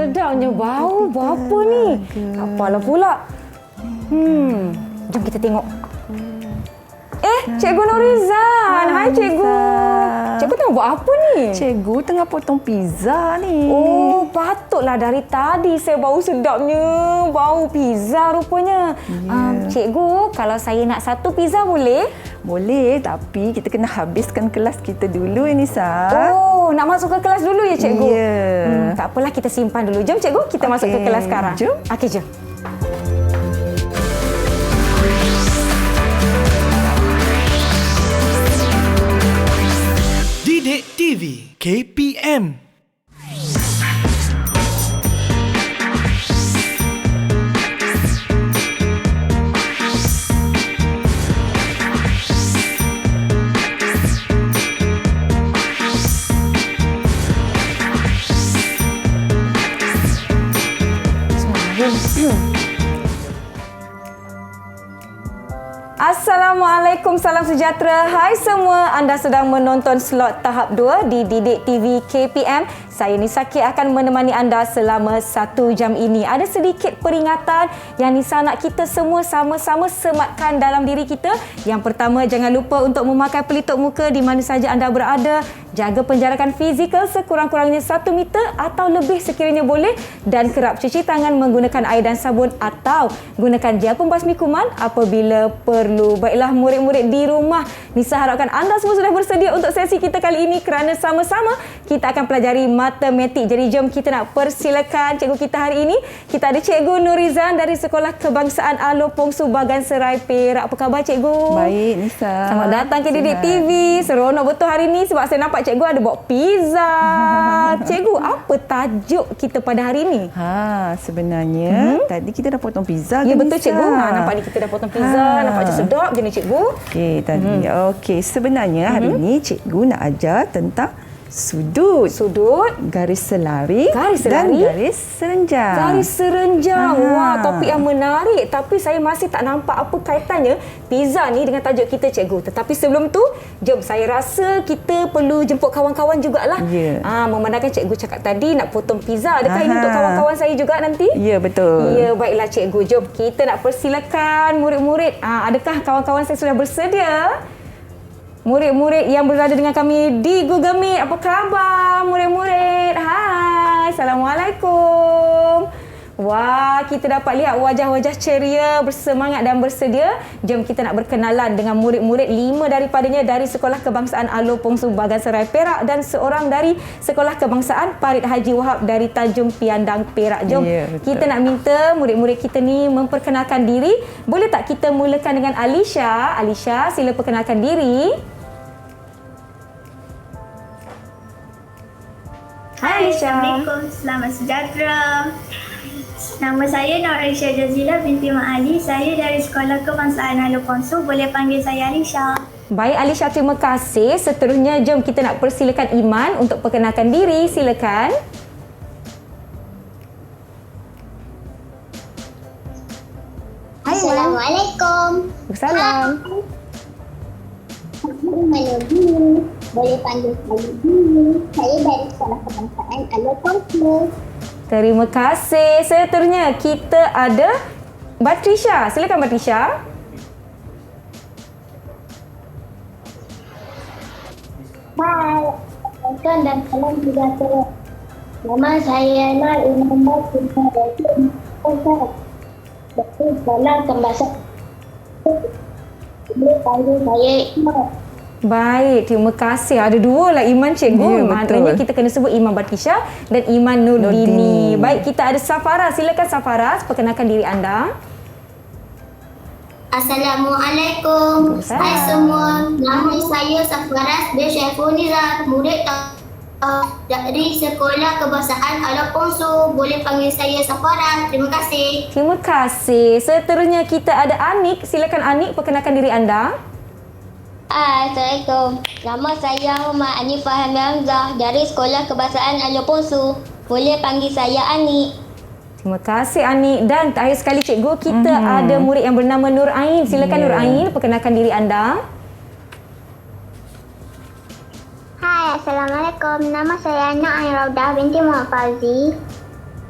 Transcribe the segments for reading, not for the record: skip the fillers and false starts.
sedapnya bau. Bau apa ni? Apalah pula. Jom kita tengok. Cikgu Nurizan. Hai Cikgu. Cikgu tengah buat apa ni? Cikgu tengah potong pizza ni. Oh, patutlah dari tadi saya bau sedapnya. Bau pizza rupanya. Cikgu, kalau saya nak satu pizza boleh? Boleh, tapi kita kena habiskan kelas kita dulu, Nisa. Oh, nak masuk ke kelas dulu ya Cikgu? Ya. Tak apalah, kita simpan dulu. Jom Cikgu, kita masuk ke kelas sekarang. Jom. Okey, jom. Didik TV KPM. Assalamualaikum, salam sejahtera. Hai semua, anda sedang menonton slot tahap 2 di Didik TV KPM. Saya Nisaki akan menemani anda selama 1 jam ini. Ada sedikit peringatan yang Nisa nak kita semua sama-sama sematkan dalam diri kita. Yang pertama, jangan lupa untuk memakai pelitup muka di mana saja anda berada. Jaga penjarakan fizikal sekurang-kurangnya 1 meter atau lebih sekiranya boleh. Dan kerap cuci tangan menggunakan air dan sabun atau gunakan gel pembasmi kuman apabila perlu. Baiklah murid-murid di rumah, Nisa harapkan anda semua sudah bersedia untuk sesi kita kali ini kerana sama-sama kita akan pelajari matematik. Jadi jom kita nak persilakan cikgu kita hari ini. Kita ada Cikgu Nurizan dari Sekolah Kebangsaan Alor Pongsu Bagan Serai Perak. Apa khabar Cikgu? Baik, Nisa. Selamat datang ke Didik TV. Seronok betul hari ini sebab saya nampak Cikgu ada bawa pizza. Cikgu, apa tajuk kita pada hari ini? Sebenarnya tadi kita dah potong pizza. Ya kan, betul Nisa? Cikgu. Nampak ni kita dah potong pizza. Nampak macam sedap je ni Cikgu. Okey, tadi. Okey, sebenarnya hari ini cikgu nak ajar tentang sudut, garis selari, dan garis serenjang. Garis serenjang. Wah, topik yang menarik. Tapi saya masih tak nampak apa kaitannya pizza ni dengan tajuk kita Cikgu. Tetapi sebelum tu, jom saya rasa kita perlu jemput kawan-kawan jugalah. Ya. Memandangkan Cikgu cakap tadi nak potong pizza. Adakah ini untuk kawan-kawan saya juga nanti? Ya, betul. Ya, baiklah Cikgu. Jom kita nak persilakan murid-murid. Adakah kawan-kawan saya sudah bersedia? Murid-murid yang berada dengan kami di Google Meet, apa khabar murid-murid? Hai, Assalamualaikum. Wah, kita dapat lihat wajah-wajah ceria, bersemangat dan bersedia. Jom kita nak berkenalan dengan murid-murid 5 daripadanya dari Sekolah Kebangsaan Alor Pongsu Bagan Serai Perak dan seorang dari Sekolah Kebangsaan Parit Haji Wahab dari Tanjung Piandang Perak. Jom kita nak minta murid-murid kita ni memperkenalkan diri. Boleh tak kita mulakan dengan Alisha? Alisha, sila perkenalkan diri. Hai Alisha. Assalamualaikum, selamat sejahtera. Nama saya Nur Alisha Jazila binti Mak Ali. Saya dari Sekolah Kebangsaan Alor Pongsu. Boleh panggil saya Alisha. Baik Alisha, terima kasih. Seterusnya jom kita nak persilakan Iman untuk perkenalkan diri. Silakan. Assalamualaikum. Salam. Boleh panggil saya Dini. Saya dari Sekolah Kebangsaan Alor Pongsu. Terima kasih. Seterusnya kita ada Batrisha. Silakan Batrisha. Hai. Assalamualaikum dan salam sejahtera. Nama saya adalah Muhammad Sinta Rasul. Dari Sekolah Kebangsaan. Boleh panggil saya Iman. Baik, terima kasih. Ada 2 lah Iman Cikgu. Ya, Maknanya kita kena sebut Iman Batrisha dan Iman Nurdini. Baik, kita ada Safara. Silakan Safara, perkenalkan diri anda. Assalamualaikum. Hai semua. Nama saya Safaras bin Syaifuniza, murid dari Sekolah Kebangsaan Alor Pongsu. Boleh panggil saya Safaras. Terima kasih. Terima kasih. Seterusnya kita ada Anik. Silakan Anik, perkenalkan diri anda. Assalamualaikum. Nama saya Muhammad Anifah Hamzah dari Sekolah Kebangsaan Alor Pongsu. Boleh panggil saya Ani. Terima kasih Ani. Dan terakhir sekali Cikgu, kita ada murid yang bernama Nur Ain. Silakan Nur Ain, perkenalkan diri anda. Hai, Assalamualaikum. Nama saya Ana Ain Raudah binti Muhammad Fauzi.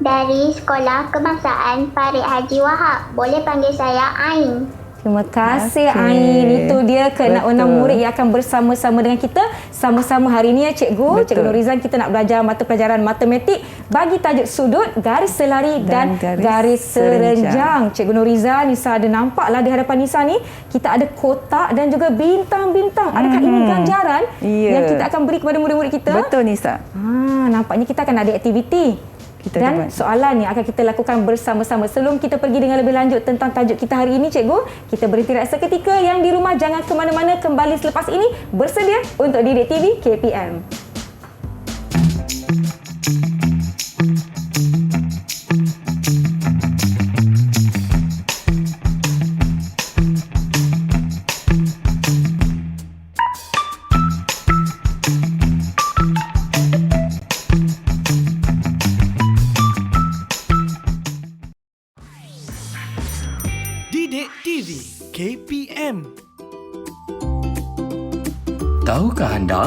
dari Sekolah Kebangsaan Farid Haji Wahab. Boleh panggil saya Ain. Terima kasih Okey. Ain. Itu dia ke-6 Betul. murid yang akan bersama-sama dengan kita sama-sama hari ini ya Cikgu. Betul. Cikgu Nurizan, kita nak belajar mata pelajaran matematik bagi tajuk sudut, garis selari dan garis serenjang. Cikgu Nurizan, Nisa ada nampaklah di hadapan Nisa ni kita ada kotak dan juga bintang-bintang. Adakah ini ganjaran Ya. yang kita akan beri kepada murid-murid kita? Betul Nisa. Nampaknya kita akan ada aktiviti. Kita Dan ada buat. soalan ni akan kita lakukan bersama-sama. Sebelum kita pergi dengan lebih lanjut tentang tajuk kita hari ini, Cikgu, kita berhenti rehat seketika. Yang di rumah jangan ke mana-mana, kembali selepas ini bersedia untuk Didik TV KPM. Didik TV KPM. Tahukah anda?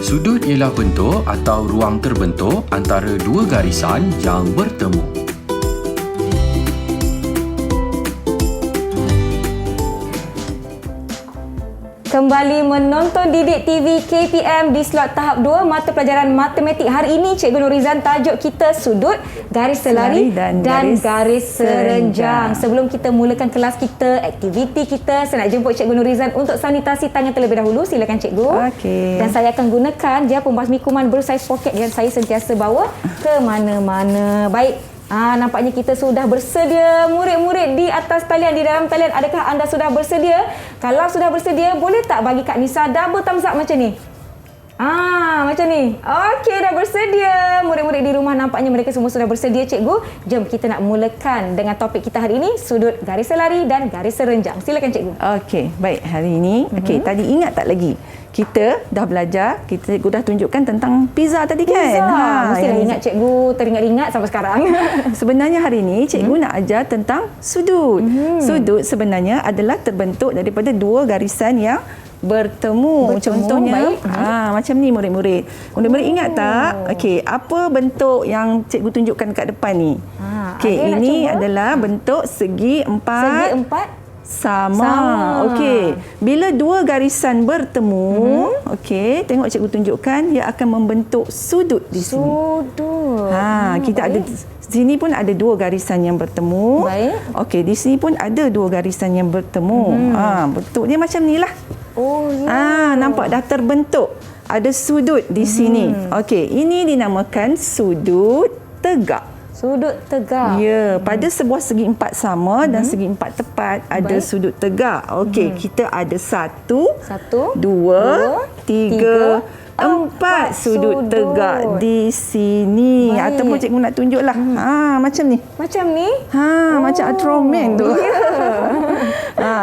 Sudut ialah bentuk atau ruang terbentuk antara dua garisan yang bertemu. Kembali menonton Didik TV KPM di slot tahap 2 mata pelajaran matematik. Hari ini Cikgu Nurizan, tajuk kita sudut, garis selari dan garis serenjang. Sebelum kita mulakan kelas kita, aktiviti kita, saya nak jemput Cikgu Nurizan untuk sanitasi tangan terlebih dahulu. Silakan Cikgu. Okey. Dan saya akan gunakan dia pembasmi kuman bersaiz poket yang saya sentiasa bawa ke mana-mana. Baik. Nampaknya kita sudah bersedia. Murid-murid di atas talian, di dalam talian, adakah anda sudah bersedia? Kalau sudah bersedia, boleh tak bagi Kak Nisa double thumbs up macam ni? Macam ni. Okey, dah bersedia. Murid-murid di rumah nampaknya mereka semua sudah bersedia, Cikgu. Jom kita nak mulakan dengan topik kita hari ini, sudut, garis selari dan garis serenjang. Silakan Cikgu. Okey, baik. Hari ini, tadi ingat tak lagi? Kita dah belajar, kita dah tunjukkan tentang pizza tadi kan? Mestilah yang ingat Cikgu, teringat-ingat sampai sekarang. Sebenarnya hari ini cikgu nak ajar tentang sudut. Sudut sebenarnya adalah terbentuk daripada dua garisan yang bertemu. Contohnya, baik. macam ni murid-murid. Murid-murid ingat tak? Okey, apa bentuk yang cikgu tunjukkan kat depan ni? Okey, ada yang nak ini cuba? adalah bentuk segi empat. Segi empat. Sama. Okey. Bila dua garisan bertemu, okey, tengok cikgu tunjukkan dia akan membentuk sudut di sini. Sudut. Kita ada sini pun ada dua garisan yang bertemu. Baik. Okey, di sini pun ada dua garisan yang bertemu. Bentuknya macam nilah. Oh, ya. Nampak dah terbentuk. Ada sudut di sini. Okey, ini dinamakan sudut tegak. Sudut tegak. Ya, pada sebuah segi empat sama dan segi empat tepat ada Baik. sudut tegak. Okey, kita ada satu, dua, tiga, empat sudut tegak di sini. Baik. Ataupun cikgu nak tunjuklah. Macam ni. Macam ni? Macam Ultraman tu.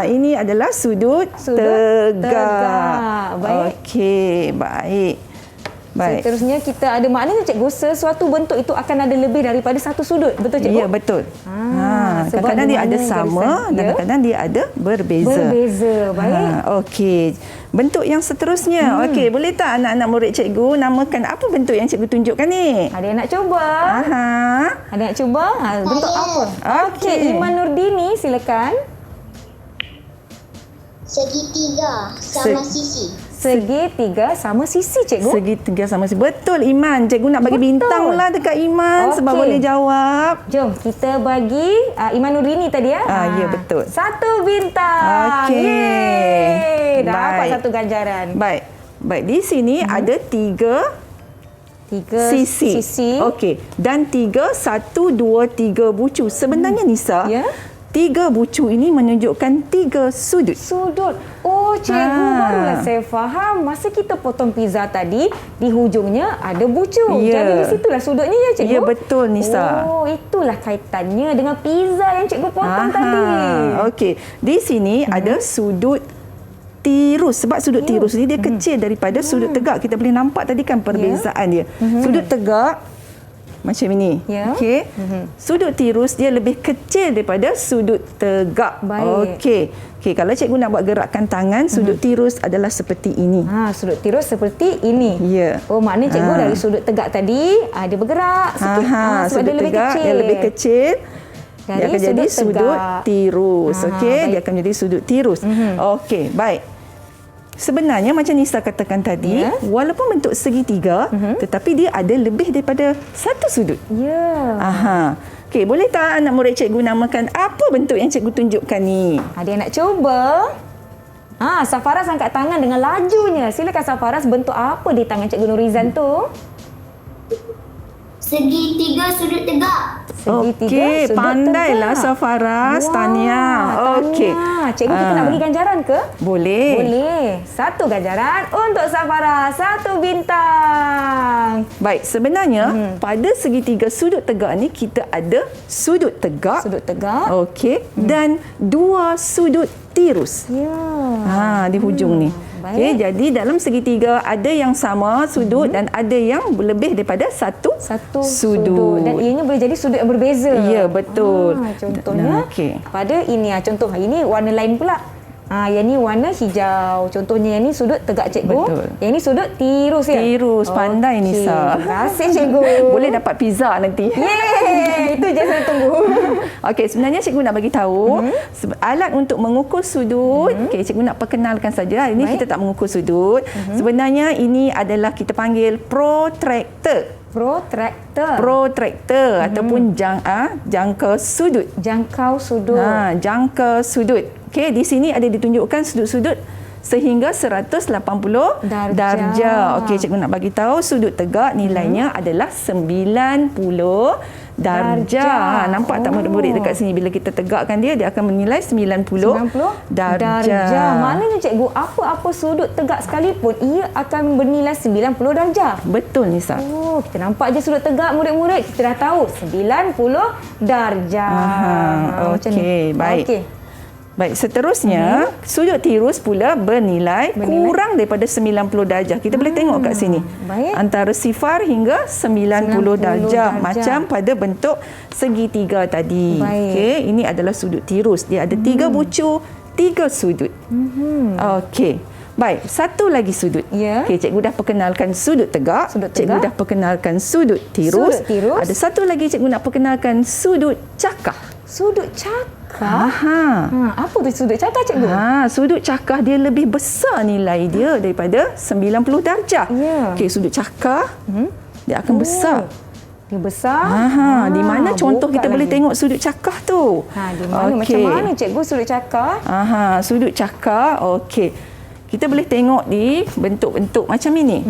Ini adalah sudut tegak. Baik. Okey, baik. Baik. Seterusnya kita ada maknanya Cikgu, sesuatu bentuk itu akan ada lebih daripada satu sudut. Betul Cikgu? Ya, betul. sebab Kadang-kadang di dia ada mana sama garisan? dan Ya. kadang-kadang dia ada berbeza. Berbeza. Baik. Okey. Bentuk yang seterusnya. Okey, boleh tak anak-anak murid cikgu namakan apa bentuk yang cikgu tunjukkan ni? Ada yang nak cuba? Ada yang nak cuba? Bentuk apa? Okey, Iman Nurdini, silakan. Segitiga sama sisi. Segitiga sama sisi, Cikgu. Segitiga sama sisi. Betul Iman. Cikgu nak bagi Betul. bintang lah dekat Iman sebab Okey. boleh jawab. Jom kita bagi Iman Nurdini tadi ya. Ya, betul. Satu bintang. Okey. Yeay. Dapat Baik. satu ganjaran. Baik. Baik, di sini ada tiga sisi. Okey. Dan tiga, satu, dua, tiga bucu. Sebenarnya Nisa, Ya. tiga bucu ini menunjukkan tiga sudut. Sudut. Oh, Cikgu, barulah saya faham. Masa kita potong pizza tadi, di hujungnya ada bucu. Ya. Jadi di situlah sudutnya ya, Cikgu? Ya, betul, Nisa. Oh, itulah kaitannya dengan pizza yang Cikgu potong tadi. Okey. Di sini ada sudut tirus. Sebab sudut tirus ni dia kecil daripada sudut tegak. Kita boleh nampak tadi kan perbezaan dia. Sudut tegak macam ini. Ya. Okey. Sudut tirus dia lebih kecil daripada sudut tegak. Baik. Okey, kalau cikgu nak buat gerakan tangan, sudut tirus adalah seperti ini. Sudut tirus seperti ini. Ya. Oh, maknanya cikgu dari sudut tegak tadi, dia bergerak sikit. Sebab Sudut dia lebih tegak kecil. dia lebih kecil. Dia Dari akan jadi sudut sudut tegak. tirus. Okey, baik. dia akan menjadi sudut tirus. Okey, baik. Sebenarnya macam Nisa katakan tadi, walaupun bentuk segitiga, tetapi dia ada lebih daripada satu sudut. Ya. Okey, boleh tak anak murid cikgu namakan apa bentuk yang cikgu tunjukkan ni? Ada yang nak cuba? Safaras angkat tangan dengan lajunya. Silakan Safaras, bentuk apa di tangan Cikgu Nurizan tu? Segitiga sudut tegak. Okey, pandailah Safaras. Tahniah. Okey. Cikgu kita nak bagi ganjaran ke? Boleh. Boleh. 1 ganjaran untuk Safaras, 1 bintang. Baik, sebenarnya pada segitiga sudut tegak ni kita ada sudut tegak. Sudut tegak. Okey, dan 2 sudut tirus. Ya. Di hujung ni. Baik. Okey, jadi dalam segitiga ada yang sama sudut dan ada yang lebih daripada satu sudut. Dan ianya boleh jadi sudut yang berbeza. Ya, betul. Contohnya Okey. pada ini, contoh ini warna lain pula. Yang ni warna hijau. Contohnya yang ni sudut tegak cikgu. Betul. Yang ni sudut tirus ya. Tirus, pandai Nisa. Terima kasih cikgu. Boleh dapat pizza nanti. Yeay, itu je saya tunggu. Okey, sebenarnya cikgu nak bagi tahu alat untuk mengukur sudut. Okey, cikgu nak perkenalkan saja. Ini kita tak mengukur sudut. Sebenarnya ini adalah kita panggil protractor. Protractor ataupun jangka sudut. Jangkau sudut. Jangka sudut. Okey, di sini ada ditunjukkan sudut-sudut sehingga 180 darjah. Okey, cikgu nak bagi tahu sudut tegak nilainya adalah 90 darjah. Nampak tak murid-murid dekat sini, bila kita tegakkan dia akan menilai 90 darjah. Maknanya cikgu, apa-apa sudut tegak sekalipun ia akan bernilai 90 darjah. Betul Nisa. Oh, kita nampak je sudut tegak murid-murid, kita dah tahu 90 darjah. Okey, baik. Okey. Baik, seterusnya sudut tirus pula bernilai kurang daripada 90 darjah. Kita boleh tengok kat sini. Baik. Antara 0 hingga 90 darjah. Macam pada bentuk segitiga tadi. Okey, ini adalah sudut tirus. Dia ada 3 bucu, 3 sudut. Okey. Baik, satu lagi sudut. Ya. Okey, cikgu dah perkenalkan sudut tegak. Cikgu dah perkenalkan sudut tirus. Ada satu lagi cikgu nak perkenalkan sudut cakah. Sudut cakah? Apa tu sudut cakah cikgu? Sudut cakah dia lebih besar nilai dia daripada 90 darjah. Ya. Okey, sudut cakah dia akan besar. Dia besar. Di mana contoh kita boleh tengok sudut cakah tu? Di mana? Macam mana cikgu sudut cakah? Sudut cakah. Okey. Kita boleh tengok di bentuk-bentuk macam ini.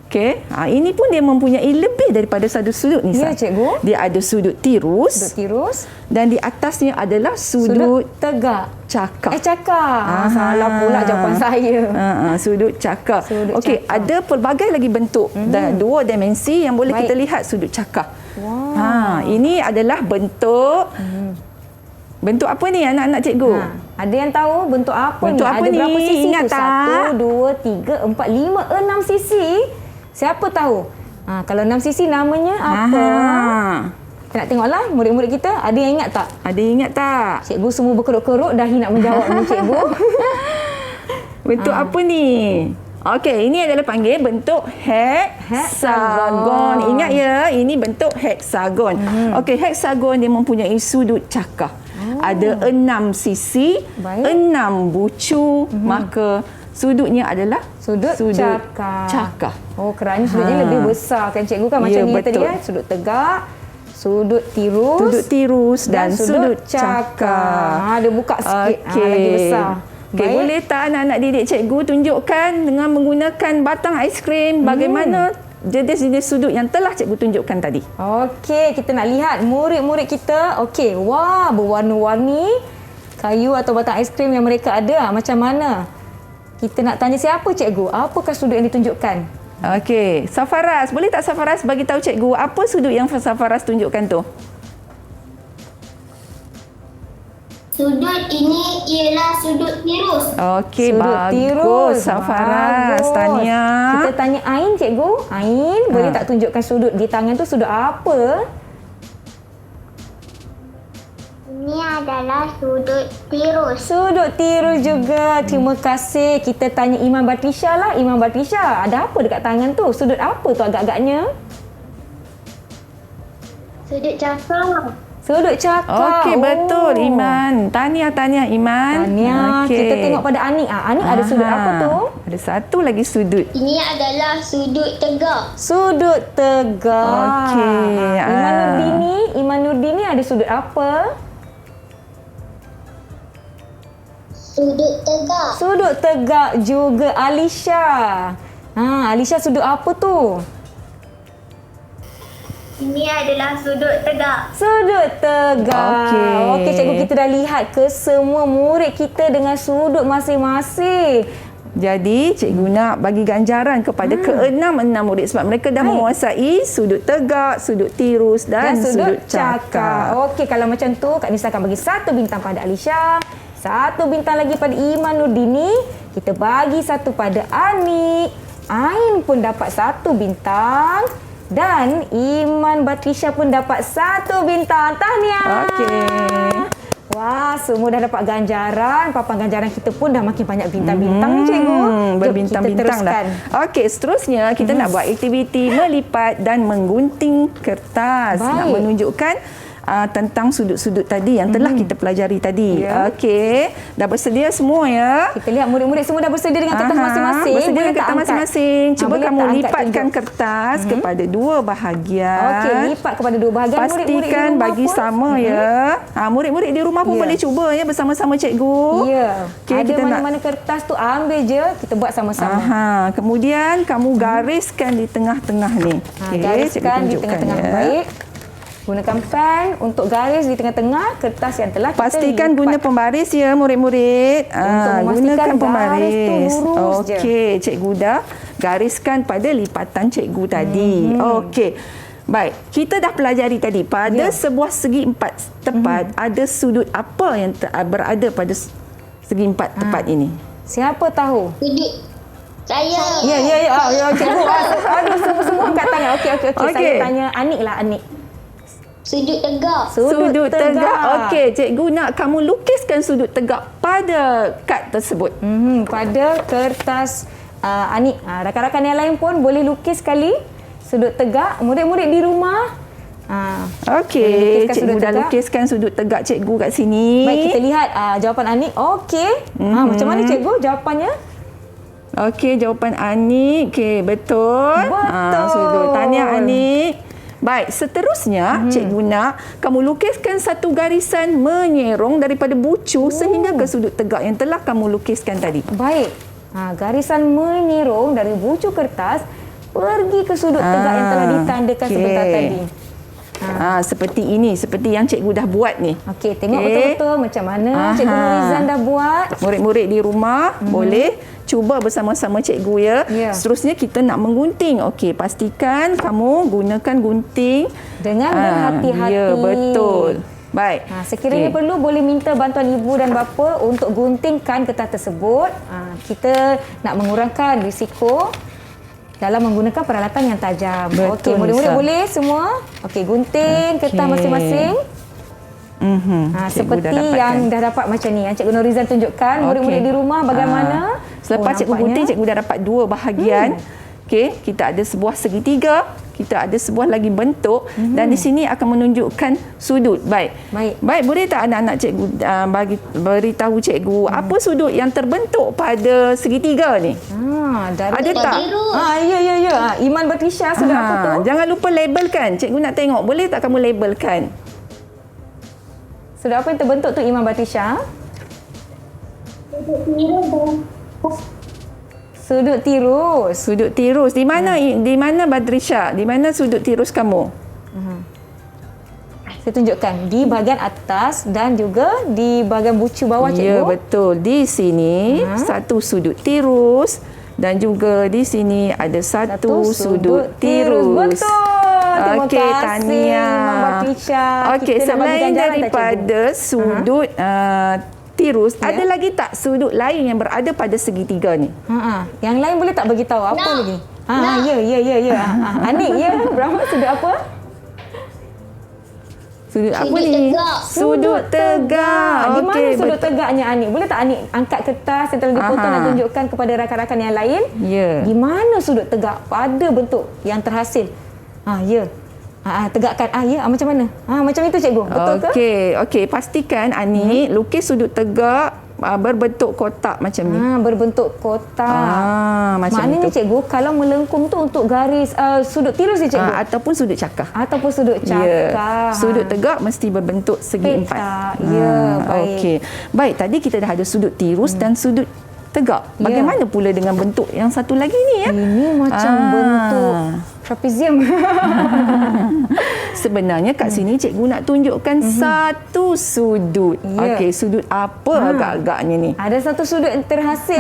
Okey. Ini pun dia mempunyai lebih daripada satu sudut Nisa. Ya, cikgu. Dia ada sudut tirus. Sudut tirus. Dan di atasnya adalah sudut tegak. cakah. Cakah. Salah pula jawapan saya. Sudut cakah. Okey, ada pelbagai lagi bentuk dan 2 dimensi yang boleh kita lihat sudut cakah. Ini adalah bentuk bentuk apa ni anak-anak cikgu? Ada yang tahu bentuk apa bentuk ni? Apa ada ni? berapa sisi Ingat tu? tak? 1, 2, 3, 4, 5, 6 sisi. Siapa tahu? Kalau 6 sisi namanya apa? Kita nak tengoklah murid-murid kita. Ada yang ingat tak? Ada yang ingat tak? Cikgu semua berkerut-kerut dahi nak menjawab ni cikgu. Bentuk apa ni? Okey, ini adalah panggil bentuk heksagon. Ingat ya, ini bentuk heksagon. Okey, heksagon dia mempunyai sudut cakah. Ada 6 sisi, 6 bucu, maka sudutnya adalah sudut cakah. Oh, kerana sudutnya lebih besar kan cikgu kan, macam ni tadi ya, sudut tegak, sudut tirus dan sudut cakah. Dia buka sikit, lagi besar. Okay, boleh tak anak-anak didik cikgu tunjukkan dengan menggunakan batang aiskrim bagaimana jenis-jenis sudut yang telah cikgu tunjukkan tadi. Okey, kita nak lihat murid-murid kita. Okey, wah, berwarna-warni kayu atau batang aiskrim yang mereka ada. Macam mana? Kita nak tanya siapa cikgu? Apakah sudut yang ditunjukkan? Okey, Safaras. Boleh tak Safaras bagi tahu cikgu apa sudut yang Safaras tunjukkan tu? Sudut ini ialah sudut tirus. Okey, Sudut bagus. tirus. Safaras, Bagus. Tania. Kita tanya Ain, cikgu. Ain, boleh tak tunjukkan sudut di tangan tu sudut apa? Ini adalah sudut tirus. Sudut tirus juga. Terima kasih. Kita tanya Iman Batrisha lah. Iman Batrisha, ada apa dekat tangan tu? Sudut apa tu agak-agaknya? Sudut cakar. Sudut cakar. Okey, betul Oh. Iman. Tahniah Iman. Tahniah. Okey. Kita tengok pada Anik. Anik ada sudut apa tu? Ada satu lagi sudut. Ini adalah sudut tegak. Sudut tegak. Okey, Iman Nurdini ada sudut apa? Sudut tegak. Sudut tegak juga. Alisha. Alisha sudut apa tu? Ini adalah sudut tegak. Sudut tegak. Okey, cikgu, kita dah lihat ke semua murid kita dengan sudut masing-masing. Jadi, cikgu nak bagi ganjaran kepada ke-6 murid sebab mereka dah menguasai sudut tegak, sudut tirus dan sudut cakar. Okey, kalau macam tu, Kak Nisa akan bagi 1 bintang pada Alisha, 1 bintang lagi pada Iman Nurdini, kita bagi 1 pada Anik, Ain pun dapat 1 bintang dan Iman Batrisha pun dapat 1 bintang. Tahniah. Okey. Wah, semua dah dapat ganjaran. Papan ganjaran kita pun dah makin banyak bintang-bintang ni, cikgu. Jom, Berbintang-bintang dah. Okey, seterusnya kita nak buat aktiviti melipat dan menggunting kertas. Baik. Nak menunjukkan tentang sudut-sudut tadi yang telah kita pelajari tadi. Ya. Okey, dah bersedia semua ya? Kita lihat murid-murid semua dah bersedia dengan kertas masing-masing. Bersedia Boleh dengan tak kertas angkat? masing-masing. Cuba Boleh kamu tak angkat, lipatkan tunjuk? kertas kepada 2 bahagian. Okey, lipat kepada 2 bahagian. Murid-murid di Pastikan rumah bagi pun, sama ya. Murid-murid di rumah pun Ya. boleh cuba ya bersama-sama cikgu. Ya. Okey, Ada kita nak mana-mana kertas tu ambil je, kita buat sama-sama. Kemudian kamu gariskan di tengah-tengah ni. Okey, Gariskan cikgu di tunjukkan tengah-tengah. ya. Baik. Gunakan pen untuk garis di tengah-tengah kertas yang telah kita Pastikan lipat. guna pembaris ya murid-murid. Untuk memastikan Gunakan garis pembaris. tu lurus je. Okey, cikgu dah gariskan pada lipatan cikgu tadi. Okey. Baik, kita dah pelajari tadi pada sebuah segi 4 tepat ada sudut apa yang berada pada segi 4 tepat ini. Siapa tahu? Sudut. Saya. Ya, cikgu. Aduh, semua angkat tangan. Okey. Okey. Saya tanya Anik lah, Anik. Sudut tegak. Sudut tegak. Okey, cikgu nak kamu lukiskan sudut tegak pada kad tersebut. Pada kertas Anik. Rakan-rakan yang lain pun boleh lukis sekali sudut tegak. Murid-murid di rumah. Okey, lukiskan cikgu sudut dah tegak. lukiskan sudut tegak cikgu kat sini. Baik, kita lihat jawapan Anik. Okey. Macam mana cikgu jawapannya? Okey, jawapan Anik. Okey, betul. Betul. Sudut. Tahniah Anik. Baik, seterusnya cikgu nak kamu lukiskan satu garisan menyerong daripada bucu sehingga ke sudut tegak yang telah kamu lukiskan tadi. Baik. Garisan menyerong dari bucu kertas pergi ke sudut tegak yang telah ditandakan sebentar tadi. Seperti ini, seperti yang cikgu dah buat ni. Okey, tengok betul-betul macam mana Cikgu Nurizan dah buat. Murid-murid di rumah boleh cuba bersama-sama cikgu ya. Ya. Seterusnya kita nak menggunting. Okey, pastikan kamu gunakan gunting Dengan berhati-hati. Ya, betul. Baik. Sekiranya perlu boleh minta bantuan ibu dan bapa untuk guntingkan kertas tersebut. Kita nak mengurangkan risiko dalam menggunakan peralatan yang tajam. Betul, Okey, murid-murid Nisa. boleh semua? Okey, gunting kertas masing-masing. Seperti yang dah dapat macam ni. Yang Cikgu Nurizan tunjukkan. Murid-murid di rumah bagaimana? Selepas cikgu nampaknya. gunting, cikgu dah dapat 2 bahagian. Okey, kita ada sebuah segitiga, kita ada sebuah lagi bentuk dan di sini akan menunjukkan sudut. Baik. Boleh tak anak-anak cikgu beritahu cikgu apa sudut yang terbentuk pada segitiga ni? Ada tak? Ya. Iman Batrisha sudut apa tu? Jangan lupa labelkan. Cikgu nak tengok. Boleh tak kamu labelkan? Sudut apa yang terbentuk tu Iman Batrisha? Sudut tirus. Sudut tirus. Di mana Badrisha? Di mana sudut tirus kamu? Saya tunjukkan di bahagian atas dan juga di bahagian bucu bawah cikgu. Ya, betul. Di sini satu sudut tirus dan juga di sini ada satu sudut tirus. Betul. terima Okey, kasih tahniah. Imam Batrisha. Okey, Kita nak bagi selain ganjaran tak, cikgu? daripada sudut tirus, ada lagi tak sudut lain yang berada pada segitiga ni? Yang lain boleh tak bagi tahu apa No. lagi? Ya. Anik, ya. Berapa sudut apa? Sudut apa Sudut ni? tegak. Sudut tegak. Di mana Okey, sudut betul. tegaknya Anik? Boleh tak Anik angkat kertas yang telah dipotong dan tunjukkan kepada rakan-rakan yang lain? Ya. Di mana sudut tegak pada bentuk yang terhasil? Ya. Tegakkan. Ya, macam mana? Macam itu cikgu. Betul ke? Okey, pastikan Anik lukis sudut tegak berbentuk kotak macam ni. Berbentuk kotak. Macam Maknanya itu. cikgu, kalau melengkung tu untuk garis sudut tirus ya cikgu? Ataupun sudut cakar. Ataupun sudut cakar. Sudut tegak mesti berbentuk segi Petak. empat. Ya, baik. Okey. Baik, tadi kita dah ada sudut tirus dan sudut tegak. Ya. Bagaimana pula dengan bentuk yang satu lagi ni ya? Ini macam bentuk trapezium. Sebenarnya kat sini cikgu nak tunjukkan satu sudut. Ya. Okey, sudut apa agak-agaknya ni? Ada satu sudut yang terhasil.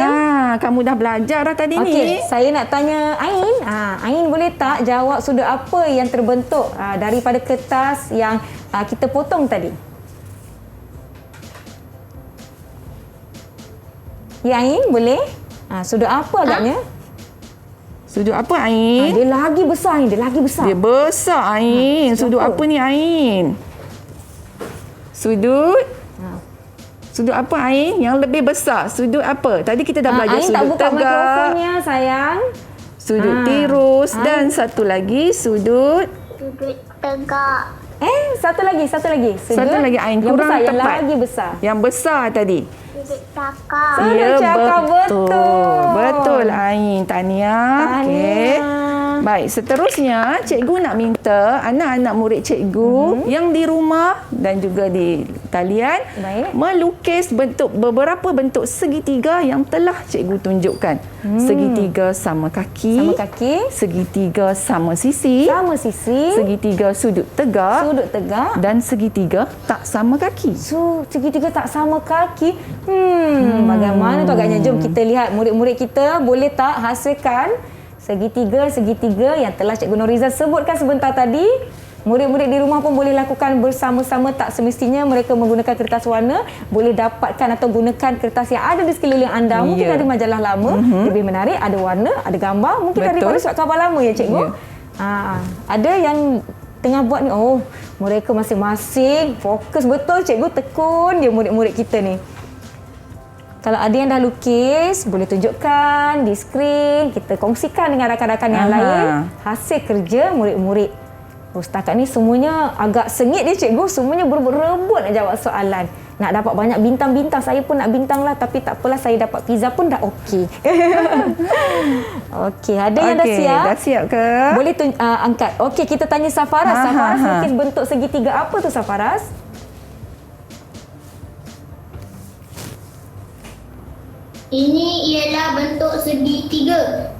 Kamu dah belajar dah tadi Okey, ni. saya nak tanya Ain. Ain boleh tak jawab sudut apa yang terbentuk daripada kertas yang kita potong tadi? Ya Ain, boleh? Sudut apa agaknya? Sudut apa Ain? Dia lagi besar Ain, dia lagi besar. Dia besar Ain. Sudut apa ni Ain? Sudut? Sudut apa Ain? Yang lebih besar. Sudut apa? Tadi kita dah belajar Ain tak sudut buka tegak, mikrofonnya sayang. sudut tirus dan satu lagi sudut. Sudut tegak. Satu lagi. Satu lagi Ain. Yang Kurang besar, yang tepat. lagi besar. Yang besar tadi. Sudut cakar. Sudut cakar, betul. Betul Ain. Tahniah. Okey. Baik, seterusnya cikgu nak minta anak-anak murid cikgu yang di rumah dan juga di talian Baik. melukis beberapa bentuk segitiga yang telah cikgu tunjukkan. Segitiga sama kaki, Sama kaki, segitiga sama sisi, sama sisi, segitiga sudut tegak sudut tegak, dan segitiga tak sama kaki. segitiga tak sama kaki. Bagaimana tu agaknya? Jom kita lihat murid-murid kita boleh tak hasilkan segitiga yang telah Cikgu Noriza sebutkan sebentar tadi. Murid-murid di rumah pun boleh lakukan bersama-sama. Tak semestinya mereka menggunakan kertas warna. Boleh dapatkan atau gunakan kertas yang ada di sekeliling anda. Mungkin Ya. dari majalah lama. Lebih menarik, ada warna, ada gambar. Mungkin Betul. daripada surat khabar lama ya cikgu. Ada yang tengah buat ni, mereka masing-masing fokus betul cikgu, tekun je murid-murid kita ni. Kalau ada yang dah lukis, boleh tunjukkan di skrin. Kita kongsikan dengan rakan-rakan yang lain hasil kerja murid-murid. Setakat ni semuanya agak sengit dia cikgu. Semuanya berebut-rebut nak jawab soalan. Nak dapat banyak bintang-bintang. Saya pun nak bintang lah. Tapi tak apalah, saya dapat pizza pun dah okey. Okey, ada yang dah siap? Dah siap ke? Boleh angkat. Okey, kita tanya Safaras. Safaras lukis bentuk segitiga apa tu Safaras? Ini ialah bentuk segitiga.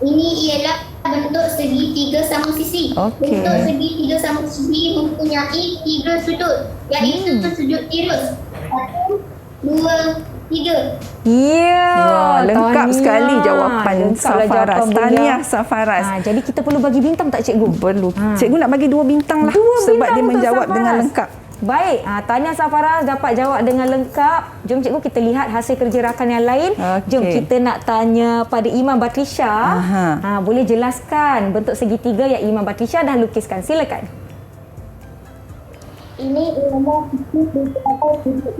Ini ialah bentuk segitiga sama sisi. Okey. Bentuk segitiga sama sisi mempunyai 3 sudut, iaitu sudut tirus. 1, 2, 3. Ya, Wah, lengkap sekali jawapan Lengkaplah Safaras. jawapan beliau. Tahniah Safaras. Jadi kita perlu bagi bintang tak cikgu? Perlu. Cikgu nak bagi 2 bintang lah. 2 sebab bintang dia untuk menjawab Safaras. dengan lengkap. Baik, tahniah Safaras dapat jawab dengan lengkap. Jom cikgu kita lihat hasil kerja rakan yang lain. Okey. Jom kita nak tanya pada Imam Batrisha. Boleh jelaskan bentuk segitiga yang Imam Batrisha dah lukiskan. Silakan. Ini ialah sudut tegak. Sudut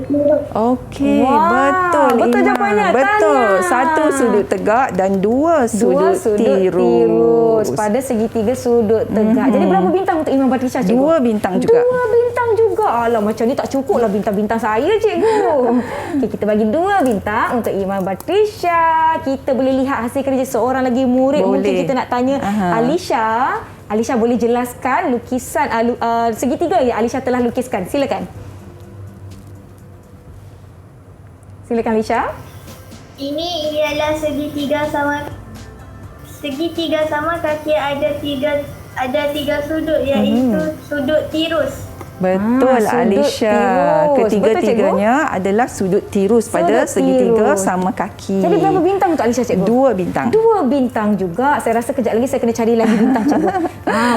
sudut. Okey, Wah, betul betul Iman. jawapannya. Betul. Tahniah. 1 sudut tegak dan 2 sudut tirus. pada segitiga sudut tegak. Jadi berapa bintang untuk Imam Batrisha cikgu? 2 bintang juga. 2 bintang juga. Alah, macam ni tak cukup lah bintang-bintang saya cikgu. Okey, kita bagi 2 bintang untuk Imam Batrisha. Kita boleh lihat hasil kerja seorang lagi murid. Boleh. Mungkin kita nak tanya Alisha. Alisha boleh jelaskan lukisan segitiga yang Alisha telah lukiskan. Silakan. Silakan Alisha. Ini ialah segitiga sama kaki ada tiga sudut, iaitu sudut tirus. Betul, sudut Alisha. tirus. Ketiga-tiganya adalah sudut tirus pada Sudut segitiga tirus. sama kaki. Jadi berapa bintang untuk Alisha, cikgu? 2 bintang. 2 bintang juga. Saya rasa kejap lagi saya kena cari lagi bintang, cikgu.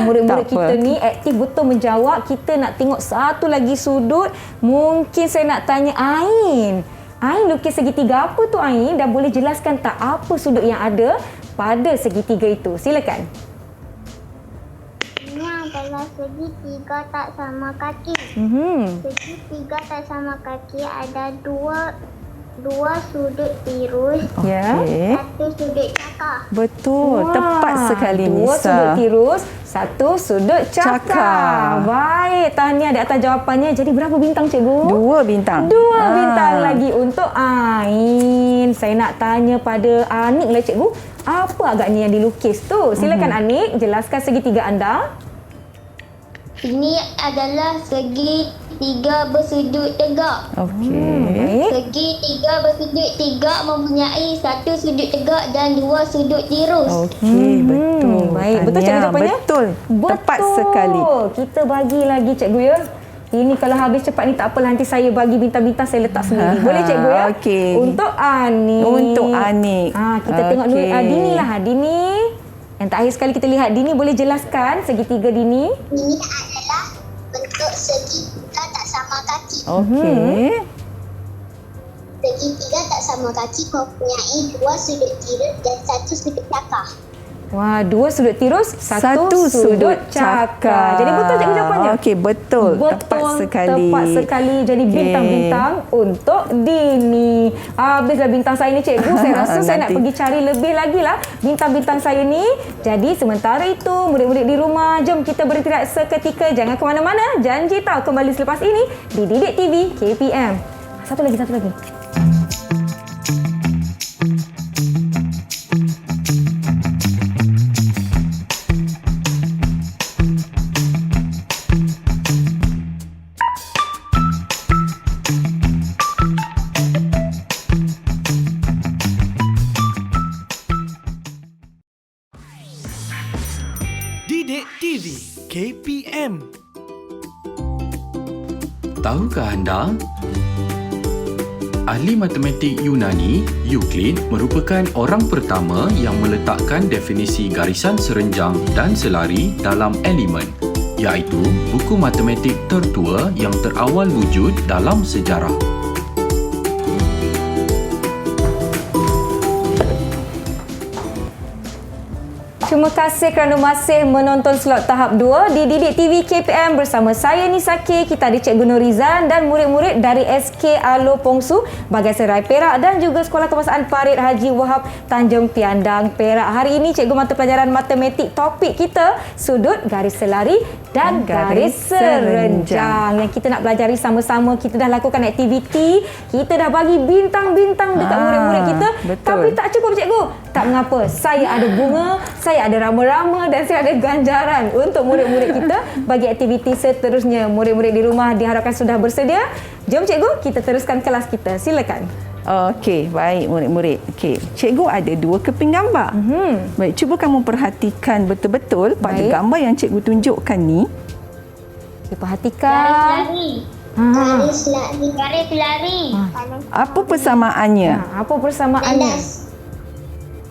Murid-murid Tak apa. kita ni aktif betul menjawab. Kita nak tengok satu lagi sudut. Mungkin saya nak tanya Ain. Ain lukis segitiga apa tu Ain? Dan boleh jelaskan tak apa sudut yang ada pada segitiga itu? Silakan. Ini adalah segitiga tak sama kaki. Segitiga tak sama kaki ada dua sudut tirus, Ya. Okey. satu sudut cakar. Betul, Wah, tepat sekali 2 Nisa. sudut tirus, 1 sudut cakar. Cakar. Baik, tahniah di atas jawapannya. Jadi berapa bintang, cikgu? 2 bintang. 2 bintang lagi untuk Ain. Saya nak tanya pada Anik lah, cikgu. Apa agaknya yang dilukis tu? Silakan Anik, jelaskan segitiga anda. Ini adalah segitiga bersudut tegak. Okey. Baik. Segitiga bersudut tegak mempunyai satu sudut tegak dan 2 sudut tirus. Okey, betul. Baik, betul cikgu Tahniah. jawapannya? Betul. Tepat sekali. Kita bagi lagi, cikgu ya. Ini kalau habis cepat ni tak apalah, nanti saya bagi bintang-bintang saya letak sendiri. Boleh, cikgu ya? Okey. Untuk Anik. Untuk Anik. Kita tengok dulu Okey. Dini lah. Dini. Yang terakhir sekali kita lihat. Dini boleh jelaskan segitiga Dini? Ini adalah bentuk segitiga tak sama kaki. Okey. Segitiga tak sama kaki mempunyai 2 sudut tirus dan 1 sudut cakar. Wah, 2 sudut tirus, 1 Satu sudut cakar. Jadi betul cikgu jawapannya? Okey, betul. Tepat sekali. Tepat sekali. Jadi Okey. bintang-bintang untuk Dini. Habislah bintang saya ni, cikgu. Saya rasa saya nak Nanti. pergi cari lebih lagi lah bintang-bintang saya ni. Jadi sementara itu, murid-murid di rumah, jom kita beristirahat seketika. Jangan ke mana-mana. Janji tahu kembali selepas ini di Didik TV KPM. Satu lagi. Didik TV KPM. Tahukah anda? Ahli matematik Yunani, Euclid merupakan orang pertama yang meletakkan definisi garisan serenjang dan selari dalam elemen, iaitu buku matematik tertua yang terawal wujud dalam sejarah. Terima kasih kerana masih menonton slot tahap 2 di Didik TV KPM bersama saya Nisaki. Kita ada Cikgu Norizan dan murid-murid dari SK Alo Pongsu, Bagasan Rai Perak dan juga Sekolah Kebangsaan Farid Haji Wahab Tanjung Piandang Perak. Hari ini cikgu mata pelajaran matematik, topik kita sudut, garis selari dan garis serenjang. Yang kita nak pelajari sama-sama. Kita dah lakukan aktiviti, kita dah bagi bintang-bintang dekat murid-murid kita. Betul. Tapi tak cukup, cikgu. Tak mengapa. Saya ada bunga, saya ada rama-rama dan saya ada ganjaran untuk murid-murid kita bagi aktiviti seterusnya. Murid-murid di rumah diharapkan sudah bersedia. Jom cikgu, kita teruskan kelas kita. Silakan. Okey, baik murid-murid. Okey, cikgu ada 2 keping gambar. Baik, cuba kamu perhatikan betul-betul pada Baik. gambar yang cikgu tunjukkan ni. Okay, perhatikan. Garis lari. Garis lari. Apa persamaannya? Apa persamaannya?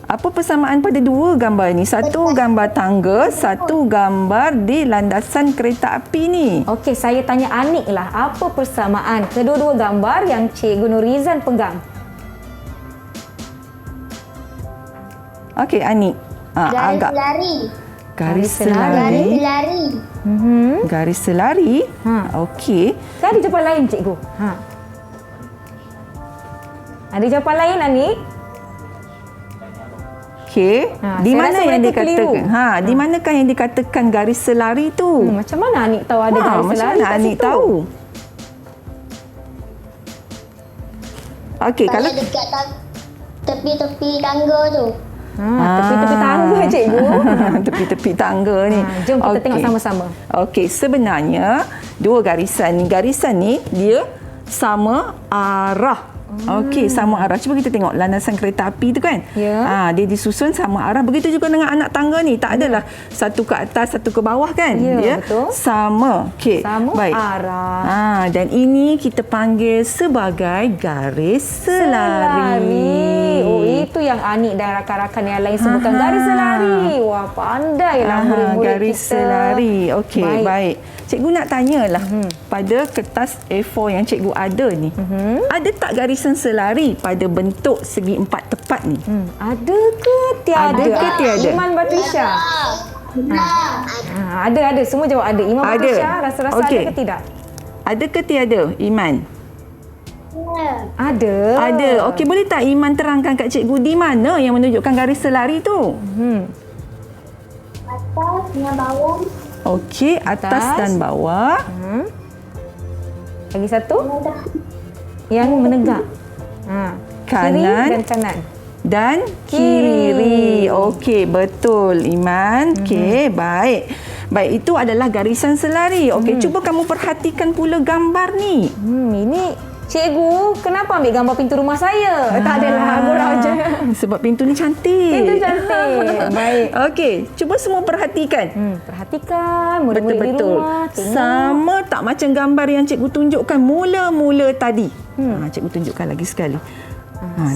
Apa persamaan pada 2 gambar ni? Satu gambar tangga, satu gambar di landasan kereta api ni. Okey, saya tanya Anik lah. Apa persamaan kedua-dua gambar yang Cikgu Norizan pegang? Okey, Anik. Garis Agak lari. garis Garis selari. selari. Garis lari. Garis selari. Okey. Kan ada jawapan lain, cikgu? Ada jawapan lain, Anik? Okey. Di saya mana rasa yang mereka dikatakan? keliru. Di manakah yang dikatakan garis selari tu? Macam mana Anik tahu ada garis macam selari mana kat Anik situ? tahu? Okey, Kalau kalau dekat tepi-tepi tangga tu. Tepi-tepi tangga, cikgu. tepi-tepi tangga ni. Jom kita Okey. tengok sama-sama. Okey, sebenarnya 2 garisan ni dia sama arah. Okey, sama arah. Cuba kita tengok landasan kereta api tu kan. Ya. Dia disusun sama arah. Begitu juga dengan anak tangga ni. Tak adalah satu ke atas, satu ke bawah kan. Ya, betul. Sama. Okey. Sama Baik. arah. Dan ini kita panggil sebagai garis selari. Oh, itu yang Anik dan rakan-rakan yang lain sebutkan garis selari. Wah, pandailah murid-murid garis kita. selari. Okey, baik. Cikgu nak tanyalah, pada kertas A4 yang cikgu ada ni, ada tak garisan selari pada bentuk segi empat tepat ni? Ada ke tiada? Ada ke tiada? Iman Batrisha. Ada. Semua jawab ada. Iman Ada. Batrisha rasa-rasa Okey. ada ke tidak? Ada ke tiada, Iman? Ada. Ada. Okey, boleh tak Iman terangkan kat cikgu di mana yang menunjukkan garis selari tu? Atas dengan bawah. Okey, atas dan bawah. Lagi satu. Yang menegak. Kiri Kanan. dan kanan. Dan kiri. Okey, betul Iman. Okey, baik. Baik, itu adalah garisan selari. Okey, cuba kamu perhatikan pula gambar ni. Ini cikgu, kenapa ambil gambar pintu rumah saya? Tak adalah, gurau je. Sebab pintu ni cantik. Pintu cantik. Baik. Okey, cuba semua perhatikan. Perhatikan murid-murid di Betul-betul. rumah. Tengok. Sama tak macam gambar yang cikgu tunjukkan mula-mula tadi? Cikgu tunjukkan lagi sekali.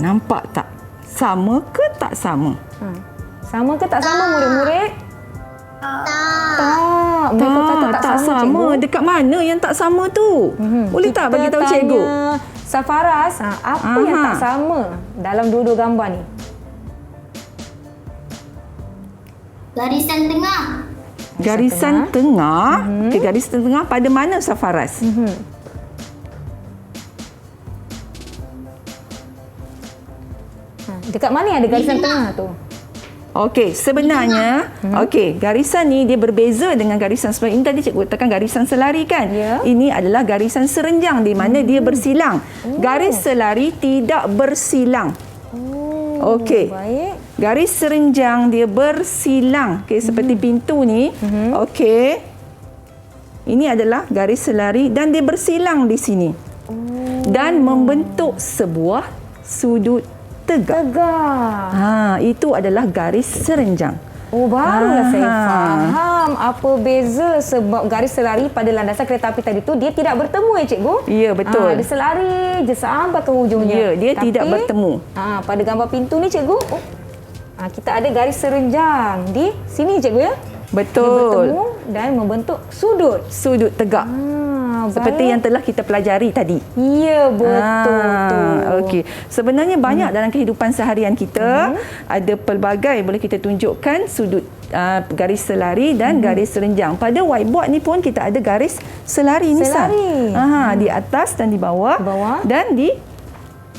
Nampak tak? Sama ke tak sama? Sama ke tak sama murid-murid? Tak. Mereka kata tak sama, cikgu. Dekat mana yang tak sama tu? Boleh tak bagi tahu cikgu? Tanya Safaras, apa yang tak sama dalam dua-dua gambar ni? Garisan tengah. Garisan tengah. Okey, garisan tengah pada mana Safaras? Dekat mana yang ada garisan tengah tu? Okey, sebenarnya garisan ni dia berbeza dengan garisan selari. Ini tadi cikgu katakan garisan selari kan? Ya. Ini adalah garisan serenjang di mana dia bersilang. Garis selari tidak bersilang. Okey. Baik. Garis serenjang dia bersilang. Okey, seperti pintu ni. Okey. Ini adalah garis selari dan dia bersilang di sini. Dan membentuk sebuah sudut tegak. Itu adalah garis serenjang. Oh, barulah saya faham apa beza sebab garis selari pada landasan kereta api tadi tu dia tidak bertemu ya cikgu? Ya, betul. Dia selari je sampai ke hujungnya. Ya, dia tidak bertemu. Pada gambar pintu ni cikgu, kita ada garis serenjang di sini cikgu ya? Betul. Dia bertemu dan membentuk sudut. Sudut tegak. Seperti yang telah kita pelajari tadi. Ya, betul tu. Okey. Sebenarnya banyak dalam kehidupan seharian kita ada pelbagai boleh kita tunjukkan sudut garis selari dan garis serenjang. Pada whiteboard ni pun kita ada garis selari ni. Selari. Di atas dan di bawah, dan di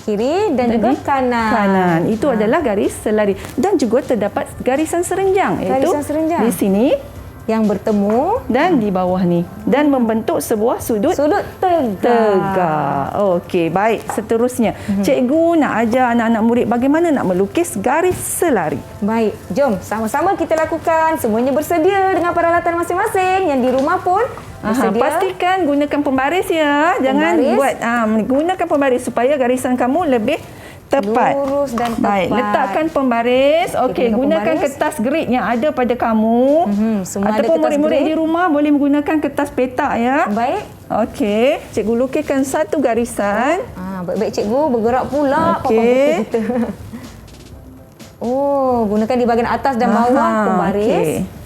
kiri dan juga kanan. Itu adalah garis selari dan juga terdapat garisan serenjang. Garisan serenjang. Di sini yang bertemu dan di bawah ni dan membentuk sebuah sudut tegak. Okey, baik. Seterusnya, cikgu nak ajar anak-anak murid bagaimana nak melukis garis selari. Baik, jom sama-sama kita lakukan. Semuanya bersedia dengan peralatan masing-masing. Yang di rumah pun bersedia. Pastikan gunakan pembaris ya. Jangan buat gunakan pembaris supaya garisan kamu lebih tepat. Lurus dan tepat. Baik, letakkan pembaris. Okey, gunakan kertas grid yang ada pada kamu. Semua ataupun ada kertas murid-murid grid. di rumah boleh menggunakan kertas petak ya. Baik. Okey, cikgu lukiskan satu garisan. Baik-baik cikgu, bergerak pula papan putih kita. Gunakan di bahagian atas dan bawah pembaris. Okay.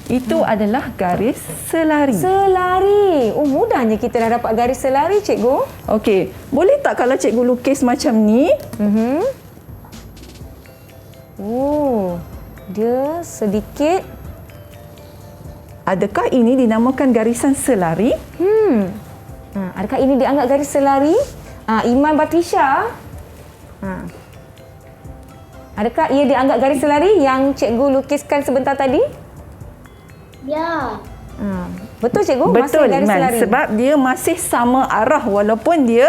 Itu adalah garis selari. Selari. Mudahnya kita dah dapat garis selari, cikgu. Okey, boleh tak kalau cikgu lukis macam ni? Dia sedikit. Adakah ini dinamakan garisan selari? Adakah ini dianggap garis selari? Iman Batrisha. Adakah ia dianggap garis selari yang cikgu lukiskan sebentar tadi? Ya. Betul cikgu? Betul, masih garis Iman. selari. Sebab dia masih sama arah walaupun dia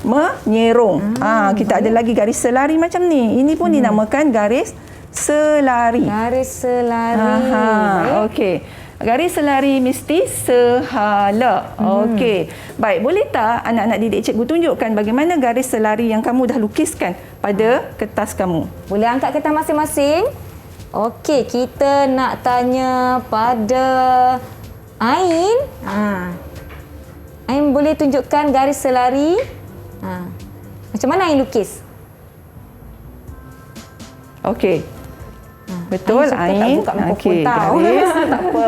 menyerong. Kita ada lagi garis selari macam ni. Ini pun dinamakan garis selari. Garis selari. Baik. Okey. Garis selari mesti sehala. Okey. Baik, boleh tak anak-anak didik cikgu tunjukkan bagaimana garis selari yang kamu dah lukiskan pada kertas kamu? Boleh angkat kertas masing-masing. Okey, kita nak tanya pada Ain. Ain boleh tunjukkan garis selari. Macam mana Ain lukis? Okey. Betul, Ain Ain. suka tak buka mikrofon Okey, tahu. garis Tak apa.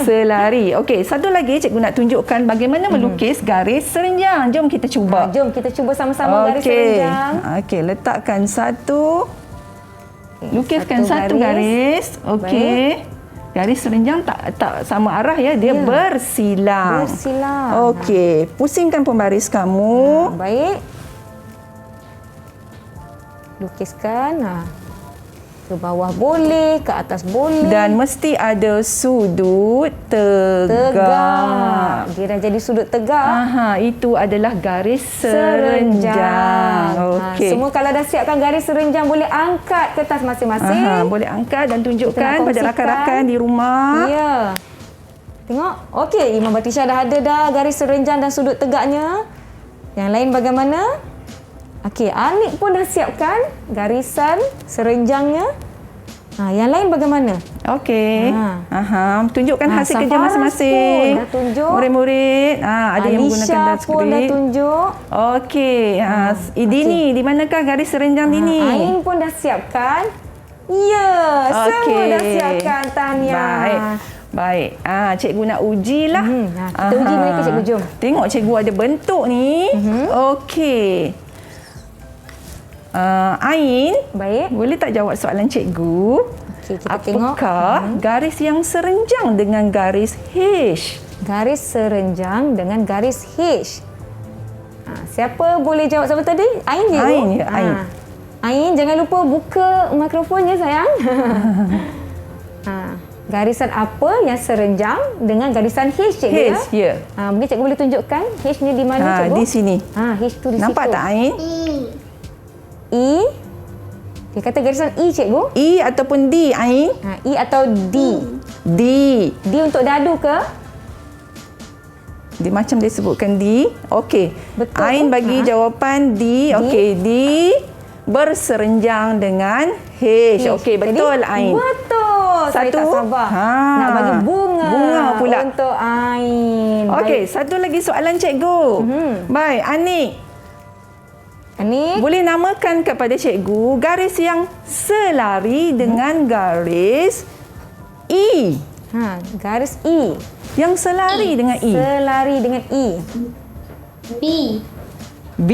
selari. Okey, satu lagi cikgu nak tunjukkan bagaimana melukis garis serenjang. Jom kita cuba. Jom kita cuba sama-sama garis serenjang. Okey, letakkan satu. Lukiskan satu satu garis. Okey. Garis serenjang tak sama arah ya, dia bersilang. Bersilang. Okey, pusingkan pembaris kamu. Baik. Lukiskan. Ke bawah boleh, ke atas boleh. Dan mesti ada sudut tegak. Dia dah jadi sudut tegak. Itu adalah garis serenjang. Okey. Semua kalau dah siapkan garis serenjang, boleh angkat kertas masing-masing. Boleh angkat dan tunjukkan pada kongsikan. rakan-rakan di rumah. Ya. Tengok. Okey, Imam Batisha dah ada dah garis serenjang dan sudut tegaknya. Yang lain bagaimana? Okey, Anik pun dah siapkan garisan serenjangnya. Yang lain bagaimana? Okey. Tunjukkan hasil kerja Safaras masing-masing. pun dah tunjuk. Murid-murid, ada yang menggunakan Alisha dashboard. pun dah tunjuk. Okey. Dini, di manakah garis serenjang Dini? Ain pun dah siapkan. Ya, semua dah siapkan. Tahniah. Baik. Cikgu nak ujilah. Kita uji mereka, cikgu. Jom. Tengok cikgu ada bentuk ni. Okey. Ain, Baik. boleh tak jawab soalan cikgu? Okey, kita tengok. Apakah garis yang serenjang dengan garis H? Garis serenjang dengan garis H. Siapa boleh jawab siapa tadi? Ain je. Ain, ya, Ain. Ain, jangan lupa buka mikrofonnya sayang. Garisan apa yang serenjang dengan garisan H, cikgu? H, ya. Mungkin cikgu boleh tunjukkan H-nya di mana, cikgu? Di sini. H tu di Nampak situ. tak Ain? E. Dia kata garisan E, cikgu. E ataupun D, Ain? E atau D? D. D untuk dadu ke? Dia macam dia sebutkan D. Okey. Betul Ain ke? bagi jawapan D. Okey, D berserenjang dengan H. Okey, betul. Jadi, Ain. Betul. Saya Satu. tak sabar. Nak bagi bunga. Bunga pula. Untuk Ain. Okey, satu lagi soalan cikgu. Baik, Anik. Anik. Boleh namakan kepada cikgu garis yang selari dengan garis E. Garis E. Yang selari dengan E. Selari dengan E. B. B.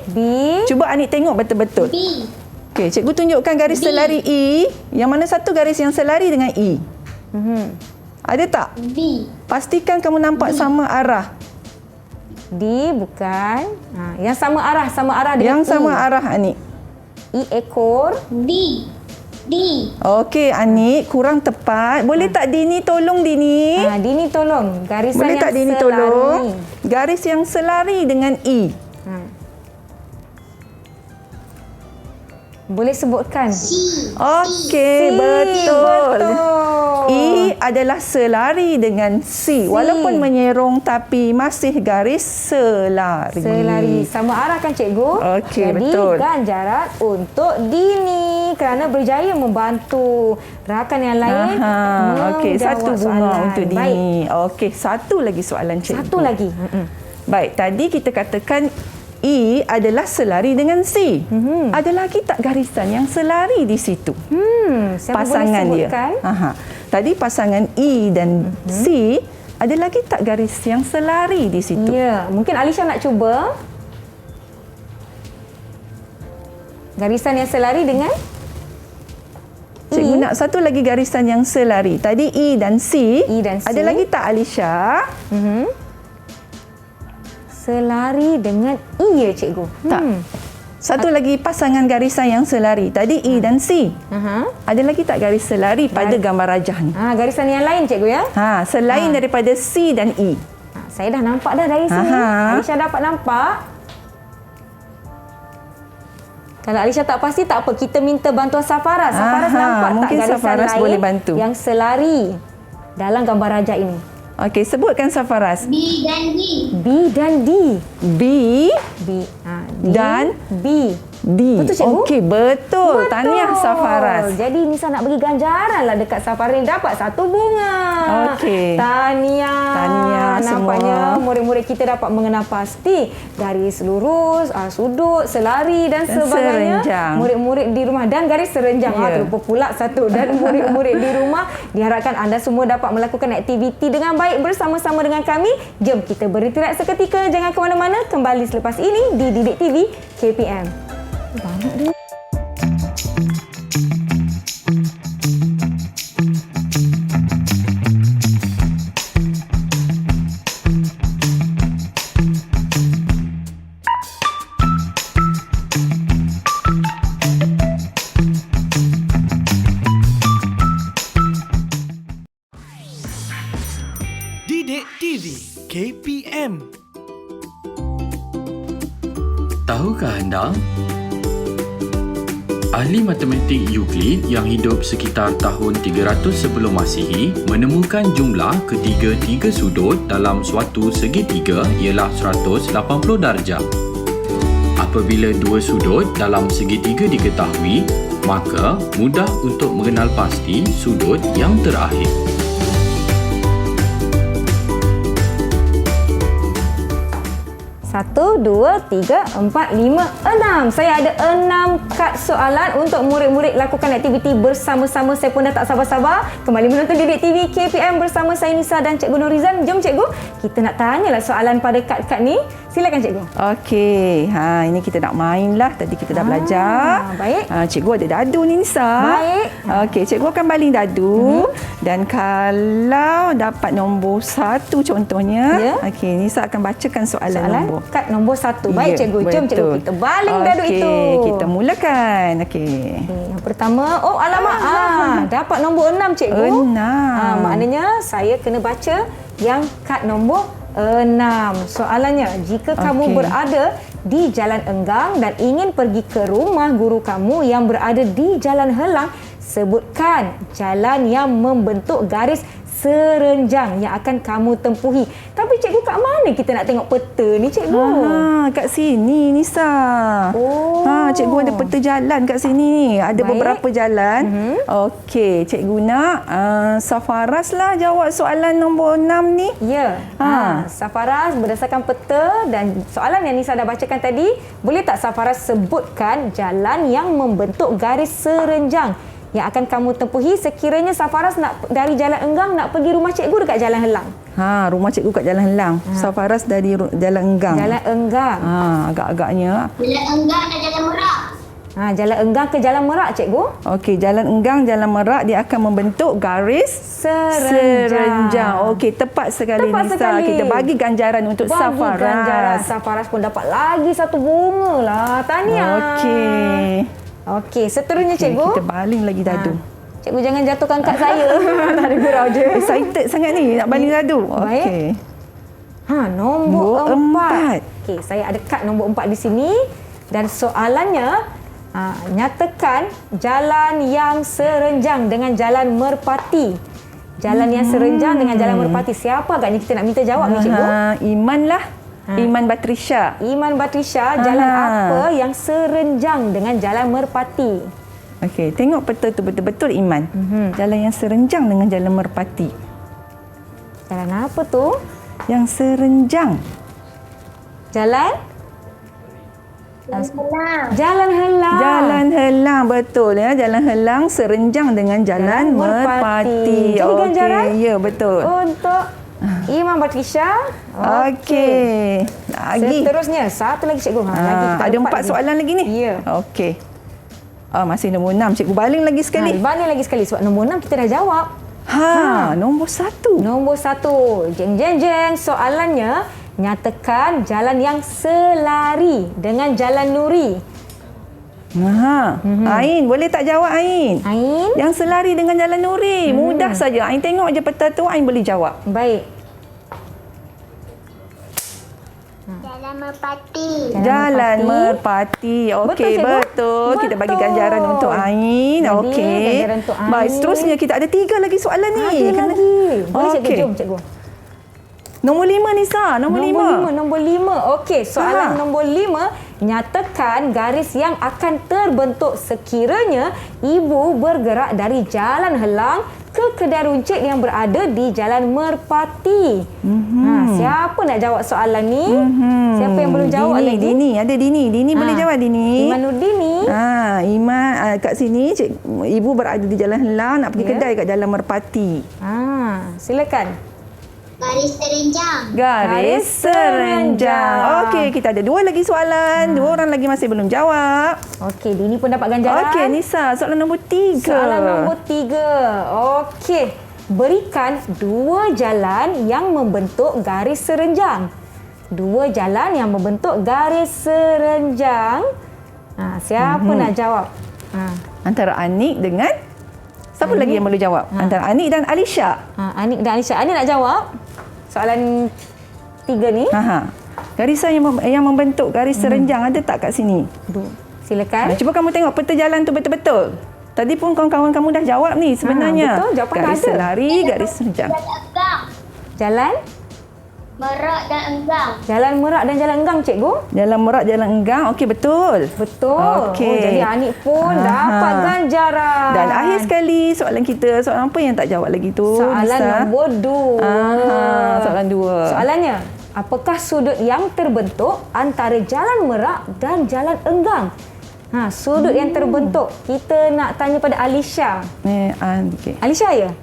B. Cuba Anik tengok betul-betul. B. Okey, cikgu tunjukkan garis selari E. Yang mana satu garis yang selari dengan E? Ada tak? B. Pastikan kamu nampak sama arah. D bukan. Yang sama arah dengan Yang sama arah, Anik. E ekor. D. D. Okey, Anik, kurang tepat. Boleh tak Dini tolong Dini? Dini tolong. Garisan Boleh yang tak Dini selari. tolong? Garis yang selari dengan E. Boleh sebutkan. Okey, betul. Betul. E adalah selari dengan C. Walaupun menyerong tapi masih garis selari. Selari. Sama arah kan, cikgu? Okey, Jadi, betul. ganjaran untuk Dini kerana berjaya membantu rakan yang lain. Okey, satu bunga soalan. untuk Baik. Dini. Okey, satu lagi soalan cikgu. Satu lagi. Baik, tadi kita katakan E adalah selari dengan C. Ada lagi tak garisan yang selari di situ? Siapa Pasangan boleh dia. sebutkan? Tadi pasangan E dan C, ada lagi tak garis yang selari di situ? Ya, mungkin Alisha nak cuba. Garisan yang selari dengan Cikgu nak satu lagi garisan yang selari. Tadi E dan C. E dan C. Ada lagi tak Alisha? selari dengan E ya, cikgu? Tak. Satu lagi pasangan garisan yang selari. Tadi E dan C. Ada lagi tak garis selari pada gambar rajah ni? Garisan yang lain, cikgu ya? Selain daripada C dan E. Saya dah nampak dah dari sini. Alisha dapat nampak. Kalau Alisha tak pasti, tak apa. Kita minta bantuan Safaras. Safaras nampak tak mungkin garisan Safaras lain boleh bantu. yang selari? dalam gambar rajak ini? Okey, sebutkan Safaras. B dan D. B dan D. B B. D Dan B. D. Betul, cikgu? Okey, betul. Tahniah Safaras. Jadi Nisa nak bagi ganjaran lah dekat Safaras ni, dapat 1 bunga. Okey. Tahniah. Nampaknya semua. murid-murid kita dapat mengenal pasti garis lurus, sudut, selari dan sebagainya. serenjang. Murid-murid di rumah dan garis serenjang. Ya. Terlupa pula satu. Dan murid-murid di rumah, diharapkan anda semua dapat melakukan aktiviti dengan baik bersama-sama dengan kami. Jom kita beristirahat seketika. Jangan ke mana-mana. Kembali selepas ini di Didik TV KPM. Banyak dia. Didik TV KPM. Tahukah anda? Ahli matematik Euclid yang hidup sekitar tahun 300 sebelum Masihi menemukan jumlah ketiga tiga sudut dalam suatu segitiga ialah 180 darjah. Apabila dua sudut dalam segitiga diketahui, maka mudah untuk mengenal pasti sudut yang terakhir. Satu, dua, tiga, empat, lima, enam. Saya ada 6 kad soalan untuk murid-murid lakukan aktiviti bersama-sama. Saya pun dah tak sabar-sabar kembali menonton Didik TV KPM bersama saya Nisa dan Cikgu Norizan. Jom Cikgu, kita nak tanyalah soalan pada kad-kad ni. Silakan Cikgu. Okey, ini kita nak main lah. Tadi kita dah belajar. Baik. Cikgu ada dadu ni Nisa. Baik. Okey, cikgu akan baling dadu. Dan kalau dapat nombor 1 contohnya, Ya. okey, Nisa akan bacakan soalan nombor. Kad nombor 1. Baik Ya, Cikgu. Jom Cikgu, betul. kita baling dadu itu. Okey, kita mulakan. Okey. Okey, yang pertama, alamak. Dapat nombor 6 Cikgu. 6. Maknanya saya kena baca yang kad nombor 6. Soalannya, jika kamu Okey. berada di Jalan Enggang dan ingin pergi ke rumah guru kamu yang berada di Jalan Helang, sebutkan jalan yang membentuk garis serenjang yang akan kamu tempuhi. Tapi cikgu, kat mana kita nak tengok peta ni cikgu? Kat sini Nisa. Oh. Cikgu ada peta jalan kat sini ni. Ada Baik. beberapa jalan. Okey, cikgu nak Safaras lah jawab soalan nombor 6 ni. Ya. Safaras berdasarkan peta dan soalan yang Nisa dah bacakan tadi, boleh tak Safaras sebutkan jalan yang membentuk garis serenjang yang akan kamu tempuhi sekiranya Safaras nak dari Jalan Enggang nak pergi rumah cikgu dekat Jalan Helang? Rumah cikgu kat Jalan Helang. Safaras dari Jalan Enggang. Jalan Enggang. Agak-agaknya. Jalan Enggang dan Jalan Merak. Jalan Enggang ke Jalan Merak cikgu? Okey, Jalan Enggang, Jalan Merak dia akan membentuk garis serenjang. Okey, tepat sekali Tepat Nisa. sekali. Kita bagi ganjaran untuk Bagi Safaras. ganjaran. Safaras pun dapat lagi 1 bunga lah. Tahniah. Okey, seterusnya cikgu. Kita baling lagi dadu. Cikgu jangan jatuhkan kad saya. Tak ada gurau je. Excited sangat ni nak baling dadu. Baik. Okey. Nombor 4. Nombor 4. Okey, saya ada kad nombor 4 di sini dan soalannya nyatakan jalan yang serenjang dengan jalan merpati. Jalan yang serenjang dengan jalan merpati. Siapa agaknya kita nak minta jawab ni cikgu? Iman lah. Iman Batrisya. Iman Batrisya, jalan apa yang serenjang dengan jalan merpati? Okey, tengok peta tu betul-betul Iman. Jalan yang serenjang dengan jalan merpati. Jalan apa tu? Yang serenjang. Jalan? Helang. Jalan Helang. Jalan Helang, betul ya. Jalan Helang serenjang dengan jalan merpati. Jadi ganjaran? Ya, betul. Untuk Iman Batrisya. Okey. Lagi. Seterusnya, satu lagi cikgu. Lagi kita Ada 4 soalan lagi ni? Ya. Okey. Masih nombor 6. Cikgu baling lagi sekali. Baling lagi sekali sebab nombor 6 kita dah jawab. Nombor 1. Nombor 1. Jeng jeng jeng. Soalannya, nyatakan jalan yang selari dengan jalan nuri. Ain, boleh tak jawab Ain? Ain? Yang selari dengan jalan nuri. Mudah saja. Ain tengok je peta tu, Ain boleh jawab. Baik. Jalan Merpati. Jalan Merpati. Okey, Betul, Cikgu? betul. Kita bagi Betul. ganjaran untuk Ain. Jadi, Okey. ganjaran untuk Ain. Baik, seterusnya kita ada 3 lagi soalan ni. Ada lagi. Boleh cikgu? Okey. Jom cikgu. Nombor 5 Nisa, nombor 5. Nombor 5. Okey, soalan Aha. nombor 5. Nyatakan garis yang akan terbentuk sekiranya ibu bergerak dari Jalan Helang ke kedai runcit yang berada di Jalan Merpati. Siapa nak jawab soalan ni? Siapa yang belum jawab lagi? Dini, ada Dini. Dini boleh jawab Dini. Imanuddini. Iman kat sini ibu berada di Jalan Helang nak pergi Ya. kedai kat Jalan Merpati. Silakan. Garis serenjang. Garis serenjang. Okey, kita ada 2 lagi soalan. 2 orang lagi masih belum jawab. Okey, Dini pun dapat ganjaran. Okey, Nisa, soalan nombor 3. Soalan nombor 3. Okey. Berikan 2 jalan yang membentuk garis serenjang. 2 jalan yang membentuk garis serenjang. Siapa nak jawab? Antara Anik dengan siapa lagi yang boleh jawab? Antara Anik dan Alisha. Anik dan Alisha. Anik nak jawab soalan 3 ni? Garisan yang membentuk garis serenjang ada tak kat sini? Silakan. Cuba kamu tengok peta jalan tu betul-betul. Tadi pun kawan-kawan kamu dah jawab ni sebenarnya. Betul, jawapan garis dah ada. selari, garis serenjang. Enggang. Jalan? Merak dan enggang. Jalan Merak dan Jalan Enggang, cikgu? Jalan Merak, Jalan Enggang. Okey, betul. Betul. Okey. Jadi Anik pun dapat ganjaran. Dan akhir sekali soalan kita. Soalan apa yang tak jawab lagi tu? Soalan Nisa? nombor 2. Soalan 2. Soalannya, apakah sudut yang terbentuk antara Jalan Merak dan Jalan Enggang? Sudut yang terbentuk. Kita nak tanya pada Alisha. Okey. Alisha ya?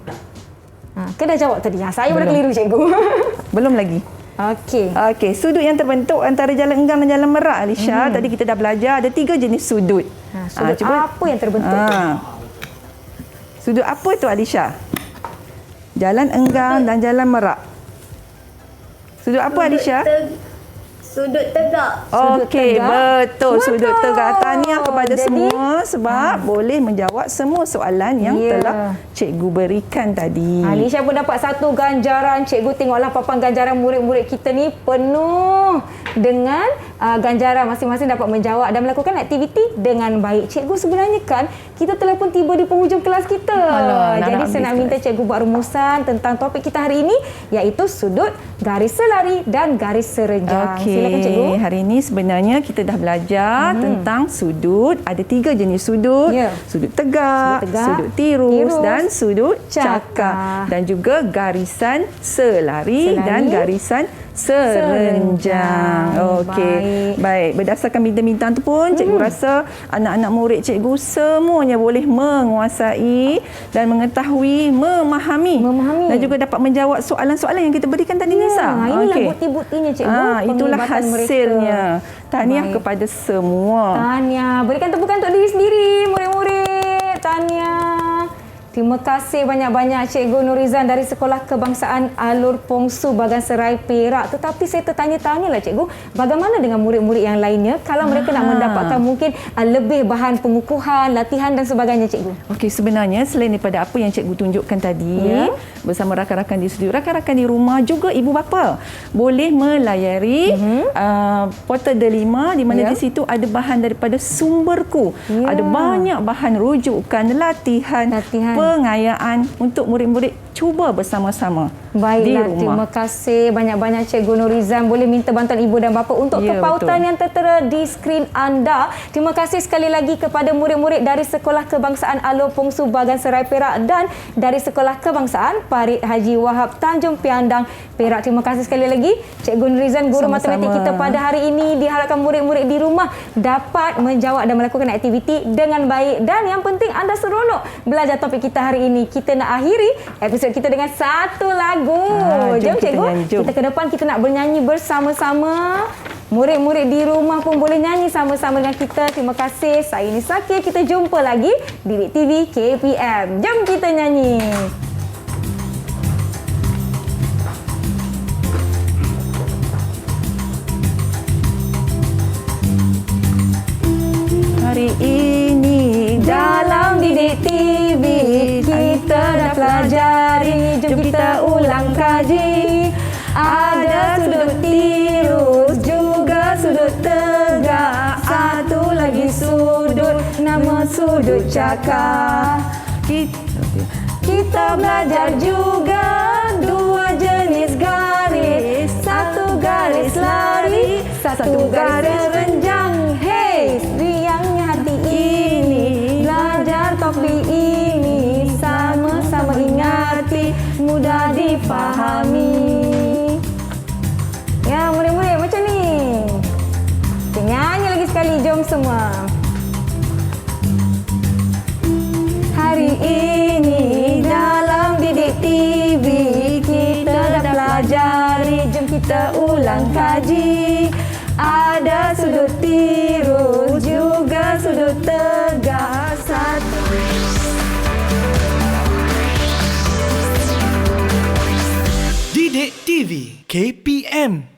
Ke dah jawab tadi? Saya pun dah keliru, cikgu. Belum lagi. Okey, sudut yang terbentuk antara Jalan Enggang dan Jalan Merak, Alisha. Tadi kita dah belajar ada 3 jenis sudut. Sudut apa yang terbentuk? Sudut apa tu, Alisha? Jalan Enggang dan Jalan Merak. Sudut apa, Alisha? Sudut tegak. Okey, betul. Sudut tegak. Tahniah kepada Jadi, semua sebab boleh menjawab semua soalan yang telah cikgu berikan tadi. Alisha pun dapat 1 ganjaran. Cikgu tengoklah papan ganjaran murid-murid kita ni penuh dengan ganjaran. Masing-masing dapat menjawab dan melakukan aktiviti dengan baik. Cikgu sebenarnya kan kita telah pun tiba di penghujung kelas kita. Jadi saya nak minta cikgu buat rumusan tentang topik kita hari ini, iaitu sudut, garis selari dan garis serenjang. Silakan cikgu. Hari ini sebenarnya kita dah belajar tentang sudut. Ada 3 jenis sudut. Sudut tegak, sudut tirus dan sudut cakar. Dan juga garisan selari dan garisan serenjang. Okey. Baik, berdasarkan bintang-bintang tu pun cikgu rasa anak-anak murid cikgu semuanya boleh menguasai dan mengetahui, memahami dan juga dapat menjawab soalan-soalan yang kita berikan tadi, Nisa. Inilah bukti-buktinya, cikgu. Itulah hasilnya. Tahniah kepada semua. Tahniah. Berikan tepukan untuk diri sendiri, murid-murid. Tahniah. Terima kasih banyak-banyak Cikgu Nurizan dari Sekolah Kebangsaan Alor Pongsu, Bagan Serai, Perak. Tetapi saya tertanya-tanyalah cikgu, bagaimana dengan murid-murid yang lainnya kalau mereka nak mendapatkan mungkin lebih bahan pengukuhan, latihan dan sebagainya, cikgu? Okey, sebenarnya selain daripada apa yang cikgu tunjukkan tadi bersama rakan-rakan di studio, rakan-rakan di rumah juga ibu bapa boleh melayari portal Delima di mana di situ ada bahan daripada Sumberku. Ada banyak bahan rujukan, latihan. Pengayaan untuk murid-murid cuba bersama-sama di Baiklah, rumah. terima kasih banyak-banyak Cikgu Nurizan. Boleh minta bantuan ibu dan bapa untuk kepautan yang tertera di skrin anda. Terima kasih sekali lagi kepada murid-murid dari Sekolah Kebangsaan Alor Pongsu, Bagan Serai, Perak dan dari Sekolah Kebangsaan Parit Haji Wahab, Tanjung Piandang, Perak. Terima kasih sekali lagi Cikgu Nurizan, guru matematik kita pada hari ini. Diharapkan murid-murid di rumah dapat menjawab dan melakukan aktiviti dengan baik. Dan yang penting anda seronok belajar topik kita hari ini. Kita nak akhiri episod kita dengan satu lagu. Jom cikgu, kita ke depan kita nak bernyanyi bersama-sama. Murid-murid di rumah pun boleh nyanyi sama-sama dengan kita. Terima kasih. Saya Nisa K. Kita jumpa lagi di Didik TV KPM. Jom kita nyanyi. Hari ini Dalam Didik TV kita dah pelajari, jom kita ulang kaji. Ada sudut tirus juga sudut, nama sudut cakap. Kita belajar juga dua jenis garis, satu garis lari, satu garis renjang. Hey, riangnya hati ini, belajar topik ini, sama-sama ingati, mudah difahami. Ya, murid-murid macam ni. Kita nyanyi lagi sekali, jom semua. Hari ini dalam Didik TV kita dah pelajari, jom kita ulang kaji. Ada sudut tirus juga sudut tegak satu. Didik TV KPM